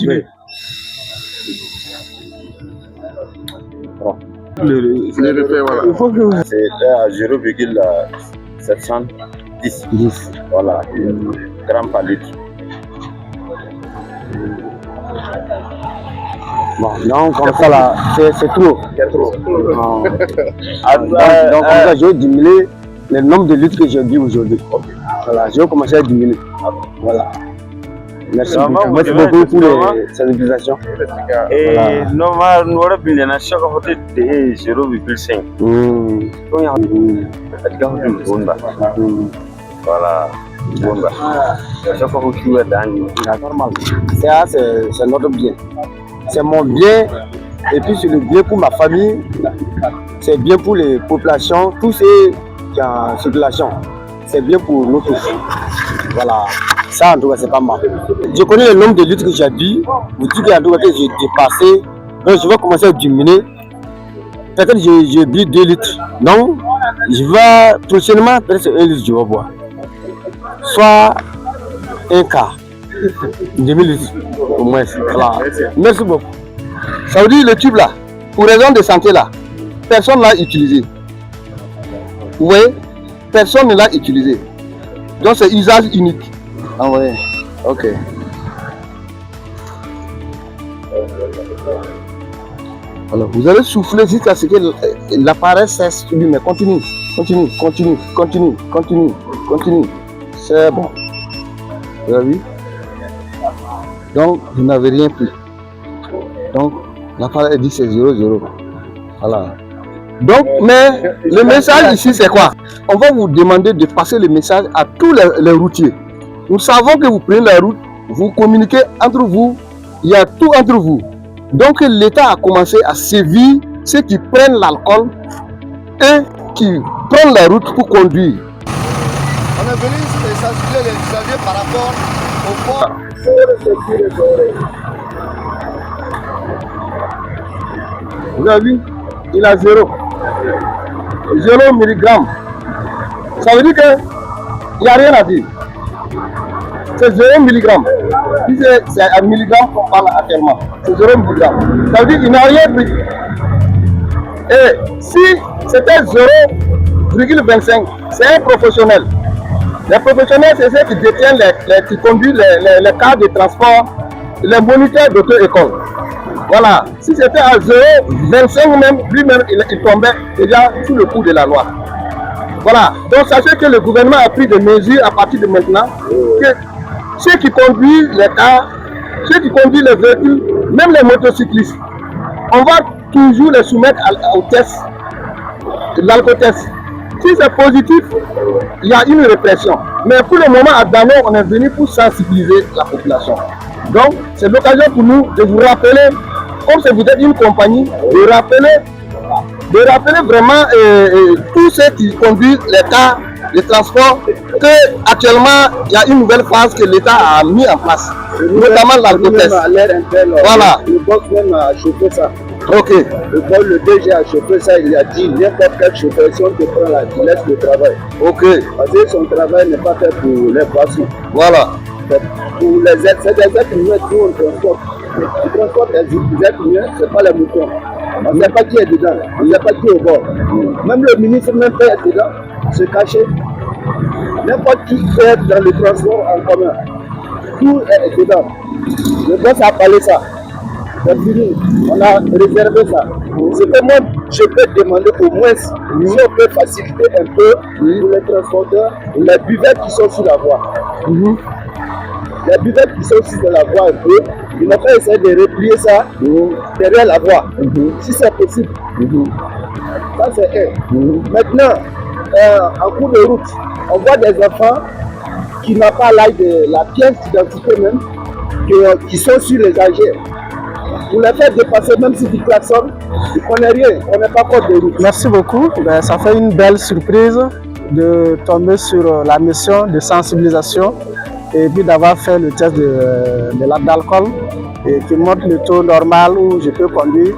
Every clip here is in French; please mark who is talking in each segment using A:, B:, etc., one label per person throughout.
A: Oui.
B: Bon. Voilà.
A: Il faut que vous...
B: C'est à 0,710. Voilà, grammes par litre.
A: Bon, donc comme ça là, c'est trop.
B: C'est trop.
A: Donc comme ça, je vais diminuer le nombre de litres que j'ai bu aujourd'hui. Voilà, je vais commencer à diminuer. Voilà. Merci beaucoup pour les sensibilisations.
B: Et normalement, nous avons bien à chaque fois de 0,5. Voilà. Chaque fois que tu es dans
A: normal. C'est notre bien. C'est mon bien. Et puis c'est le bien pour ma famille. C'est bien pour les populations. Tous ceux qui sont en circulation. C'est bien pour nous tous. Voilà. Ça, en tout cas, c'est pas mal. Je connais le nombre de litres que j'ai bu. Vous dites en tout cas que j'ai dépassé. Donc, je vais commencer à diminuer. Peut-être que j'ai bu 2 litres. Donc, je vais prochainement, peut-être c'est 1 litre que je vais boire. Soit un quart. Demi-litre au moins. Voilà. Merci beaucoup. Ça veut dire le tube là, pour raison de santé là, personne ne l'a utilisé. Vous voyez? Personne ne l'a utilisé. Donc, c'est usage unique. Ah ouais, ok. Alors, vous allez souffler jusqu'à ce que l'appareil cesse. Mais continue. C'est bon. Vous avez vu? Donc, vous n'avez rien pris. Donc, l'appareil dit c'est 0,0. Voilà. Donc, mais le message ici, c'est quoi? On va vous demander de passer le message à tous les routiers. Nous savons que vous prenez la route, vous communiquez entre vous, il y a tout entre vous. Donc l'État a commencé à sévir ceux qui prennent l'alcool et qui prennent la route pour conduire.
C: On est venu ici sensibiliser les usagers par rapport au port.
A: Vous avez vu? Il a 0 milligramme. Ça veut dire qu'il n'y a rien à dire. C'est 0 milligramme. Si c'est 1 milligramme qu'on parle actuellement, c'est 0 milligramme. Ça veut dire qu'il n'a rien pris. Et si c'était 0,25, c'est un professionnel. Les professionnels, c'est ceux qui détiennent, qui conduisent les cars de transport, les moniteurs d'auto-école. Voilà. Si c'était à 0,25 même, lui-même, il tombait déjà sous le coup de la loi. Voilà. Donc sachez que le gouvernement a pris des mesures à partir de maintenant que ceux qui conduisent les cars, ceux qui conduisent les véhicules, même les motocyclistes, on va toujours les soumettre au test, l'alcotest. Si c'est positif, il y a une répression. Mais pour le moment, à Dano, on est venu pour sensibiliser la population. Donc, c'est l'occasion pour nous de vous rappeler, comme si vous êtes une compagnie, de rappeler vraiment tous ceux qui conduisent les cars de transport, qu'actuellement, il y a une nouvelle phase que l'État a mis en place, notamment l'alcotest. Voilà.
C: Le boss même a chauffé ça.
A: Ok.
C: Le DG a chauffé ça, il a dit n'importe quel chauffeur, si on te prend là, tu laisses le travail.
A: Ok.
C: Parce que son travail n'est pas fait pour les poissons.
A: Voilà.
C: Pour les êtres, c'est des êtres humains qui on transporte. On transporte des êtres humains, c'est pas les moutons. On ne sait pas qui est dedans, on ne sait pas qui est au bord. Même le ministre même peut être dedans, se cacher. N'importe qui peut être dans le transport en commun. Tout est dedans. Le boss a parlé ça. C'est fini. On a réservé ça. C'est que moi, je peux demander au moins si on peut faciliter un peu pour les transporteurs, les buvettes qui sont sur la voie. Les buvettes qui sont sur la voie un peu, ils n'ont pas essayé de replier ça derrière la voie. Si c'est possible. Ça c'est un. Maintenant, en cours de route, on voit des enfants qui n'ont pas l'âge de la pièce d'identité même, qui sont sur les AG. Pour les faire dépasser, même si tu klaxonnes, tu ne connais rien, on n'est pas code de route.
D: Merci beaucoup. Ça fait une belle surprise de tomber sur la mission de sensibilisation et puis d'avoir fait le test d'alcool et qui montre le taux normal où je peux conduire.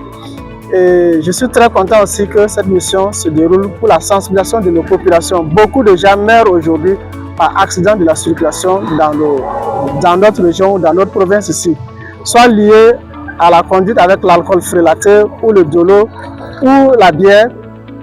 D: Et je suis très content aussi que cette mission se déroule pour la sensibilisation de nos populations. Beaucoup de gens meurent aujourd'hui par accident de la circulation dans notre région ou dans notre province ici. soit liées à la conduite avec l'alcool frélaté ou le dolo ou la bière,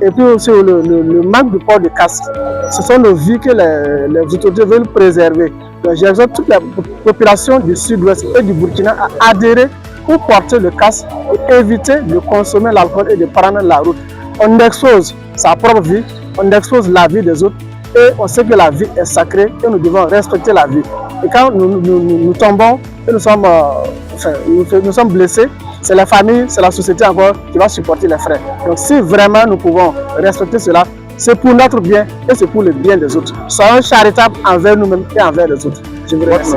D: et puis aussi le manque de port de casque. Ce sont nos vies que les autorités veulent préserver. Donc j'exhorte toute la population du sud-ouest et du Burkina à adhérer pour porter le casque et éviter de consommer l'alcool et de prendre la route. On expose sa propre vie, on expose la vie des autres et on sait que la vie est sacrée et nous devons respecter la vie. Et quand nous tombons et nous sommes blessés, c'est la famille, c'est la société encore qui va supporter les frais. Donc si vraiment nous pouvons respecter cela, c'est pour notre bien et c'est pour le bien des autres. Soyons charitables envers nous-mêmes et envers les autres. Je vous remercie.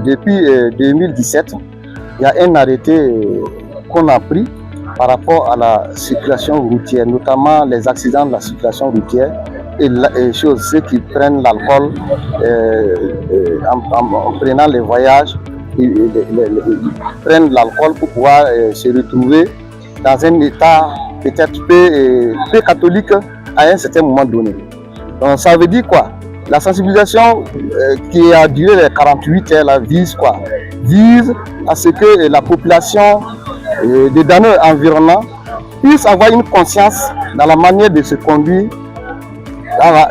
A: Depuis 2017, il y a un arrêté qu'on a pris par rapport à la circulation routière, notamment les accidents de la circulation routière et ceux qui prennent l'alcool en prenant les voyages, ils prennent l'alcool pour pouvoir se retrouver dans un état peut-être peu catholique à un certain moment donné. Donc ça veut dire quoi? La sensibilisation qui a duré les 48 heures là, vise quoi? Vise à ce que la population des damnés environnants puisse avoir une conscience dans la manière de se conduire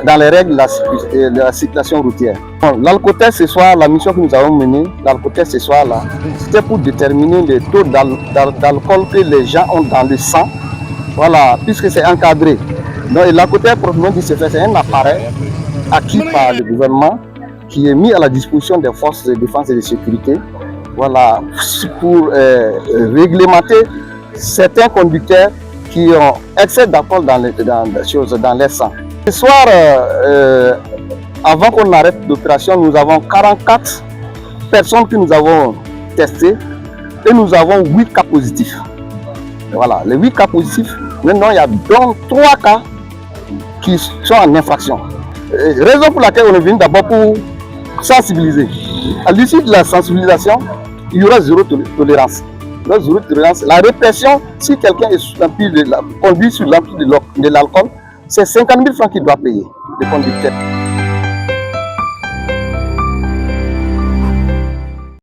A: dans les règles de la circulation routière. L'alcotest ce soir, la mission que nous avons menée, l'alcotest ce soir là, c'était pour déterminer le taux d'alcool que les gens ont dans le sang. Voilà, puisque c'est encadré. Donc l'alcotest proprement dit, c'est un appareil acquis par le gouvernement qui est mis à la disposition des forces de défense et de sécurité, voilà, pour réglementer certains conducteurs qui ont excès d'alcool dans leur sang. Ce soir, avant qu'on arrête l'opération, nous avons 44 personnes que nous avons testées et nous avons 8 cas positifs. Voilà, les 8 cas positifs, maintenant il y a donc 3 cas qui sont en infraction. Raison pour laquelle on est venu d'abord pour sensibiliser. À l'issue de la sensibilisation, il y aura zéro tolérance. Il y aura zéro tolérance. La répression, si quelqu'un conduit sous l'empire de l'alcool, c'est 50 000 francs qu'il doit payer, le conducteur.